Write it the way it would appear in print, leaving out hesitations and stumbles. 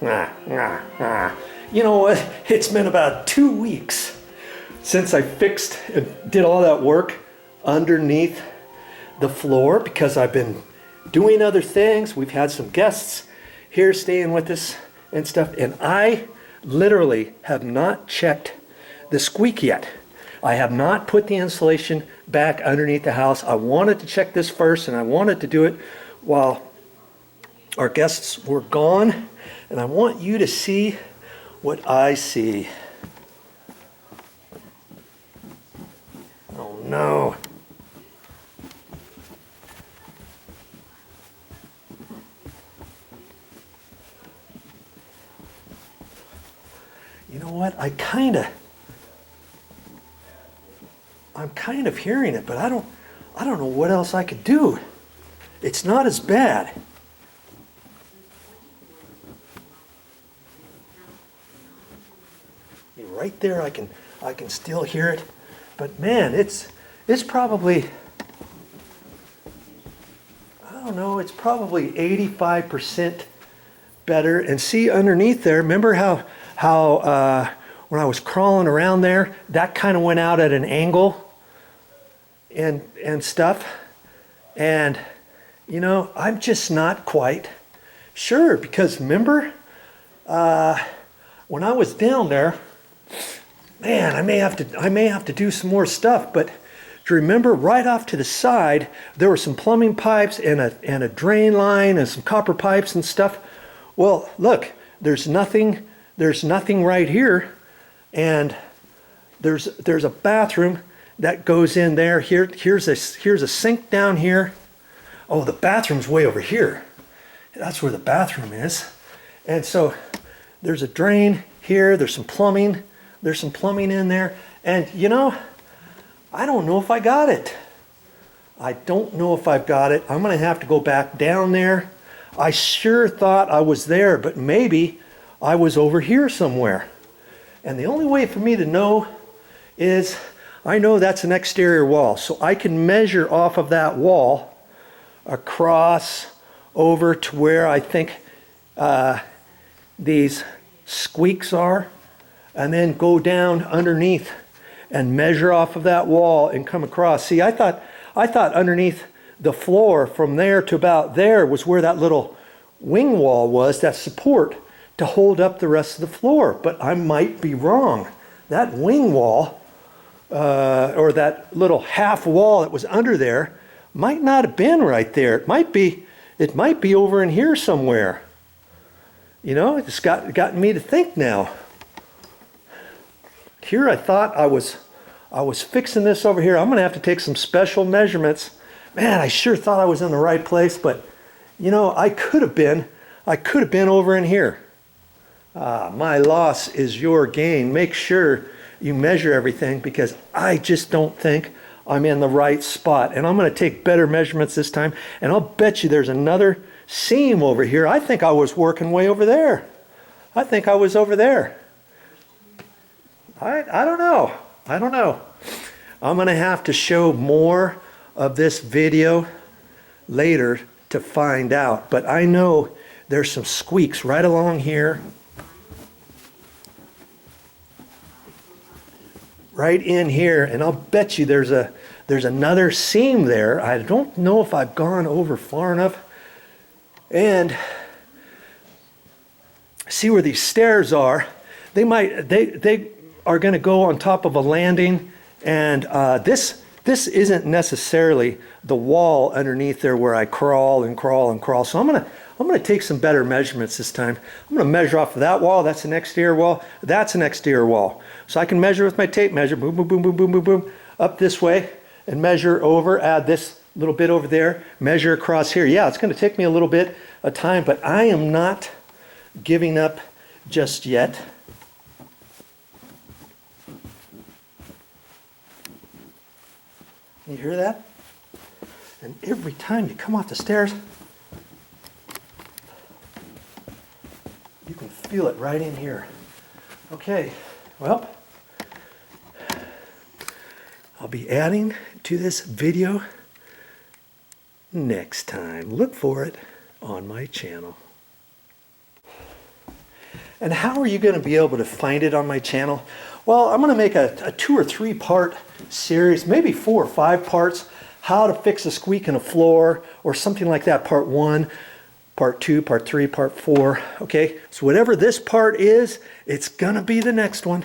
You know what? It's been about 2 weeks since I fixed and did all that work underneath the floor because I've been doing other things. We've had some guests here staying with us and stuff, and I literally have not checked the squeak yet. I have not put the insulation back underneath the house. I wanted to check this first, and I wanted to do it while our guests were gone, and I want you to see what I see. Oh no. You know what? I'm kind of hearing it, but I don't know what else I could do. It's not as bad. Right there, I can still hear it, but man, it's probably, I don't know, it's probably 85% better. And see underneath there, remember how when I was crawling around there, that kind of went out at an angle and stuff. And you know, I'm just not quite sure, because remember when I was down there, man, I may have to do some more stuff. But do you remember right off to the side there were some plumbing pipes and a drain line and some copper pipes and stuff? Well, look, there's nothing right here, and there's a bathroom that goes in there. Here's a sink down here. Oh, the bathroom's way over here. That's where the bathroom is. And so there's a drain here. There's some plumbing. There's some plumbing in there. And you know, I don't know if I got it. I don't know if I've got it. I'm going to have to go back down there. I sure thought I was there, but maybe I was over here somewhere. And the only way for me to know is, I know that's an exterior wall, so I can measure off of that wall across over to where I think these squeaks are, and then go down underneath and measure off of that wall and come across. See, I thought underneath the floor from there to about there was where that little wing wall was, that support to hold up the rest of the floor. But I might be wrong. That wing wall, or that little half wall that was under there, might not have been right there. It might be over in here somewhere. You know, it's gotten me to think now. Here I thought I was fixing this over here. I'm going to have to take some special measurements. Man, I sure thought I was in the right place, but you know, I could have been over in here. My loss is your gain. Make sure you measure everything, because I just don't think I'm in the right spot. And I'm going to take better measurements this time, and I'll bet you there's another seam over here. I think I was working way over there. I think I was over there. I don't know. I'm going to have to show more of this video later to find out. But I know there's some squeaks right along here. Right in here. And I'll bet you there's another seam there. I don't know if I've gone over far enough. And see where these stairs are. They are going to go on top of a landing, and this isn't necessarily the wall underneath there where I crawl and crawl and crawl. So I'm going to take some better measurements this time. I'm going to measure off of that wall. That's an exterior wall. That's an exterior wall. So I can measure with my tape measure, boom, boom, boom, boom, boom, boom, boom, up this way, and measure over, add this little bit over there, measure across here. Yeah, it's going to take me a little bit of time, but I am not giving up just yet. You hear that? And every time you come off the stairs, you can feel it right in here. Okay, well, I'll be adding to this video next time. Look for it on my channel. And how are you going to be able to find it on my channel? Well, I'm going to make a 2 or 3 part series, maybe 4 or 5 parts, how to fix a squeak in a floor or something like that. Part 1, part 2, part 3, part 4. Okay, so whatever this part is, it's going to be the next one.